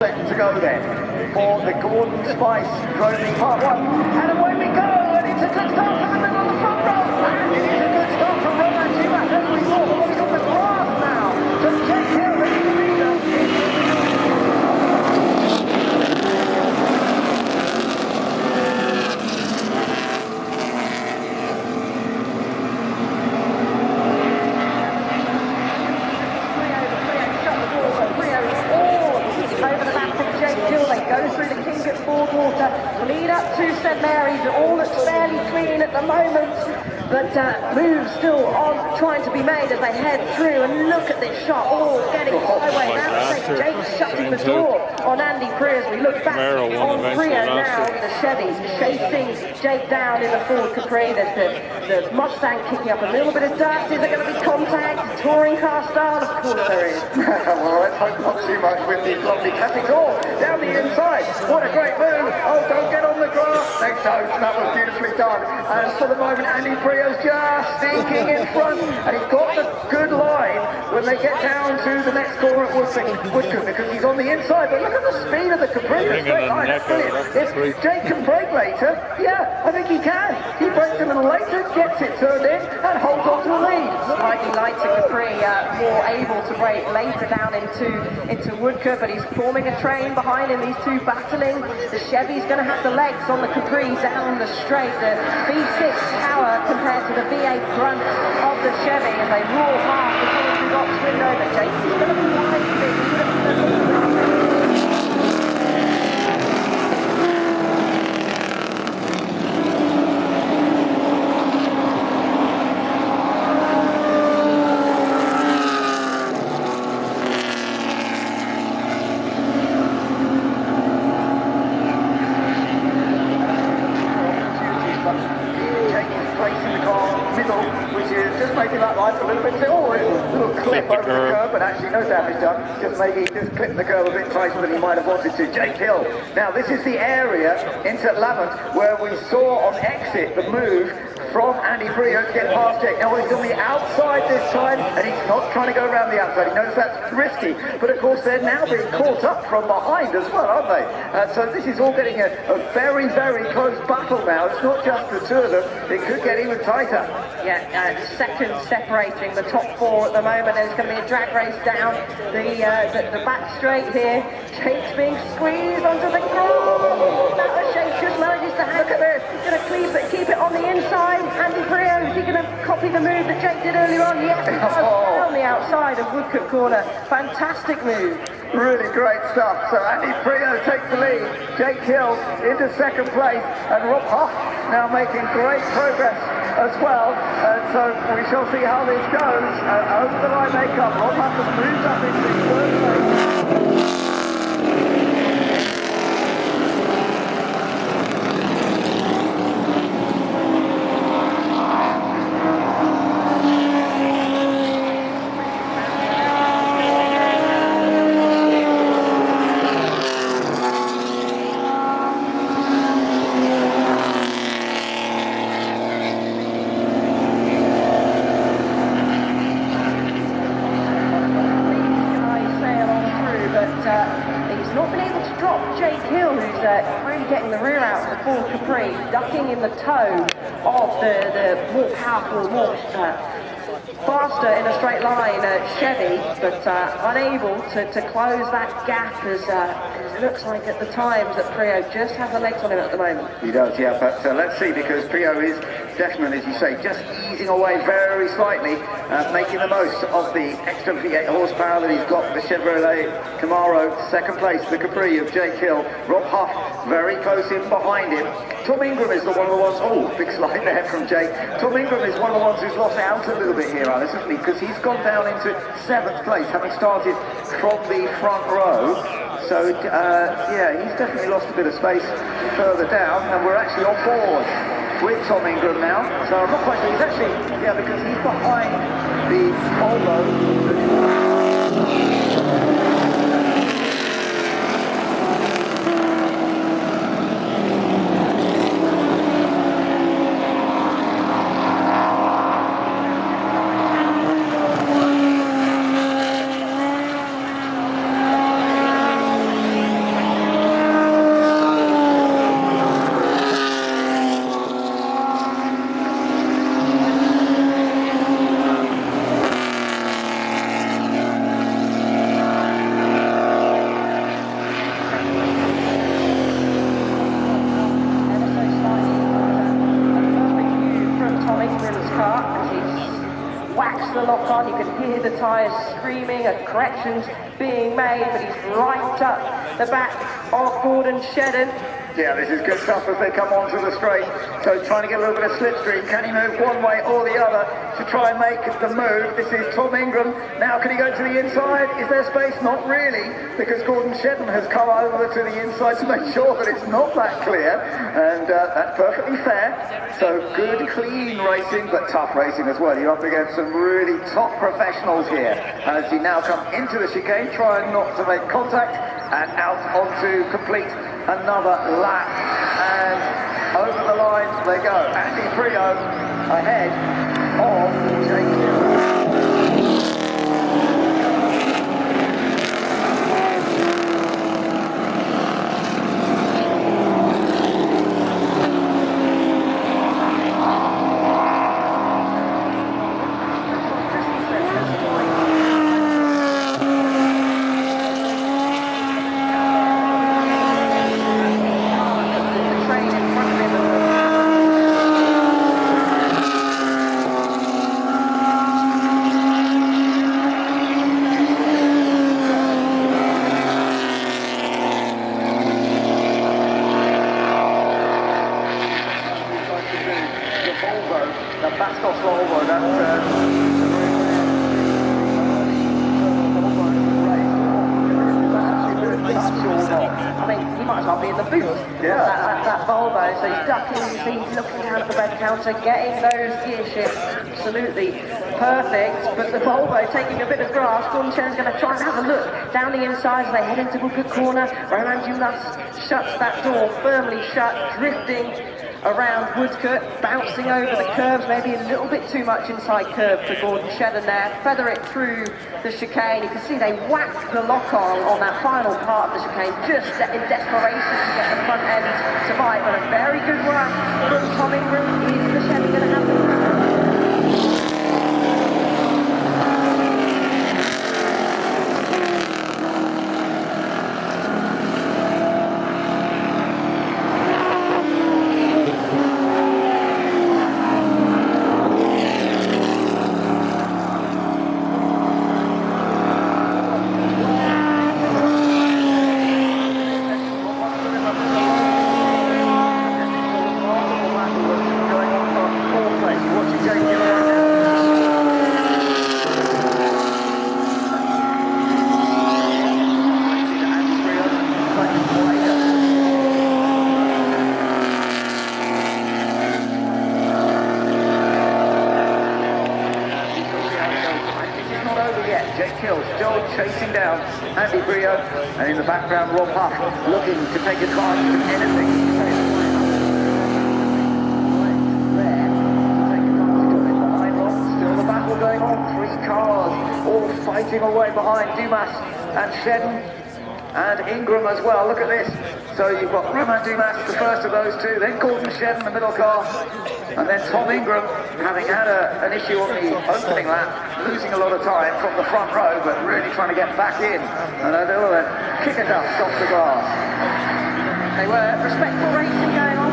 To go then for the Gordon Spice Trophy Part 1. And away we go, and it's a good start from the middle of the front row. And it is a good start from Roman Timac as we walk. What we got the grass now. So Jake Hill ready to lead us. Water, lead up to St Mary's, all that's fairly clean at the moment, but moves still on trying to be made as they head through. And look at this shot, getting away. Now Jake shutting the door on Andy Priya as we look back on Priya now. The Chevy chasing Jake down in the Ford Capri. There's the Mustang kicking up a little bit of dust. Is there going to be contact? Touring car style? Of course there is. Well, let's hope not too much with the lovely classic door down the inside. What a great move. Oh, don't get on the grass. Next time, that was beautifully done. And for the moment, Andy Pria's just sneaking in front, and he's got the good line when they get down to the next corner at Woodcote, because he's on the inside. But look at the speed of the Capri. Straight line. That's brilliant. If Jake can brake later, yeah, I think he can. He brakes a little later, gets it turned in, and holds on to the lead. Slightly lighter Capri, more able to brake later down into Woodcote, but he's forming a train behind him. These two battling. The Chevy's going to have the legs on the Capri down the straight. The V6 power compared to the V8 grunt of the Chevy, and they roar past the commentary box window. But Jake is going to be behind him. But actually no damage done, just clipped the curve a bit tighter than he might have wanted to. Jake Hill. Now this is the area into Lavant where we saw on exit the move from Andy Priya to get past Jake. Now he's on the outside this time, and he's not trying to go around the outside. He knows that's risky, but of course they're now being caught up from behind as well, aren't they? So this is all getting a very, very close battle now. It's not just the two of them. It could get even tighter. Yeah, second separating the top four at the moment. There's going to be a drag race down the back straight here. Jake's being squeezed onto the ground. That was Jake just manages to hang it there. He's going to keep it on the inside. Andy Priya, is he going to copy the move that Jake did earlier on? Yes, on the outside of Woodcote corner. Fantastic move. Really great stuff. So Andy Priya takes the lead. Jake Hill into second place, and Rob Huff now making great progress as well. So we shall see how this goes. Over the line they come. Rob Huff has moved up into third place. Really getting the rear out of the Ford Capri, ducking in the toe of the more powerful, more faster in a straight line Chevy, but unable to close that gap as it looks like at the times that Priya just has the legs on him at the moment. He does, yeah, but let's see, because Priya is definitely, as you say, just easing away very slightly, making the most of the extra V8 horsepower that he's got. The Chevrolet Camaro, second place, the Capri of Jake Hill. Rob Huff very close in behind him. Tom Ingram is one of the ones, big slide there from Jake. Tom Ingram is one of the ones who's lost out a little bit here, Alice, isn't he? Because he's gone down into 7th place, having started from the front row. So, yeah, he's definitely lost a bit of space further down, and we're actually on board with Tom Ingram now. So I'm not quite sure. He's actually, yeah, because he's behind the Volvo. hear the tyres screaming, corrections being made, but he's right up the back of Gordon Shedden. Yeah, this is good stuff as they come onto the straight. So trying to get a little bit of slipstream. Can he move one way or the other to try and make the move? This is Tom Ingram. Now can he go to the inside? Is there space? Not really, because Gordon Shedden has come over to the inside to make sure that it's not that clear. And that's perfectly fair. So good, clean racing, but tough racing as well. You're up against some really top professionals here. As you now come into the chicane, trying not to make contact, and out onto complete another lap, and over the line they go. Andy Prio ahead of Jake Hill. I mean, he might as well be in the booth. Yeah. That Volvo, so he's ducking, you see, he's looking down at the red counter, getting those gear shifts absolutely perfect. But the Volvo taking a bit of grass. Gordon Shedden's going to try and have a look down the inside as they head into Goodwood corner. Roman Dumas shuts that door firmly shut, drifting around Woodcote, bouncing over the curves, maybe a little bit too much inside curve for Gordon Shedden there. Feather it through the chicane. You can see they whacked the lock on that final part of the chicane, just in desperation to get the front end to bite. But a very good run from Tom Ingram. Is the Shedden going to have the still chasing down Andy Brio, and in the background Rob Huff looking to take advantage of anything. Still the battle going on, 3 cars all fighting away behind Dumas and Shedden and Ingram as well. Look at this. So you've got Roman Dumas, the first of those two, then Gordon Shedden, the middle car, and then Tom Ingram, having had an issue on the opening lap, losing a lot of time from the front row, but really trying to get back in. And a little kick it up off the grass. They were respectful racing going on.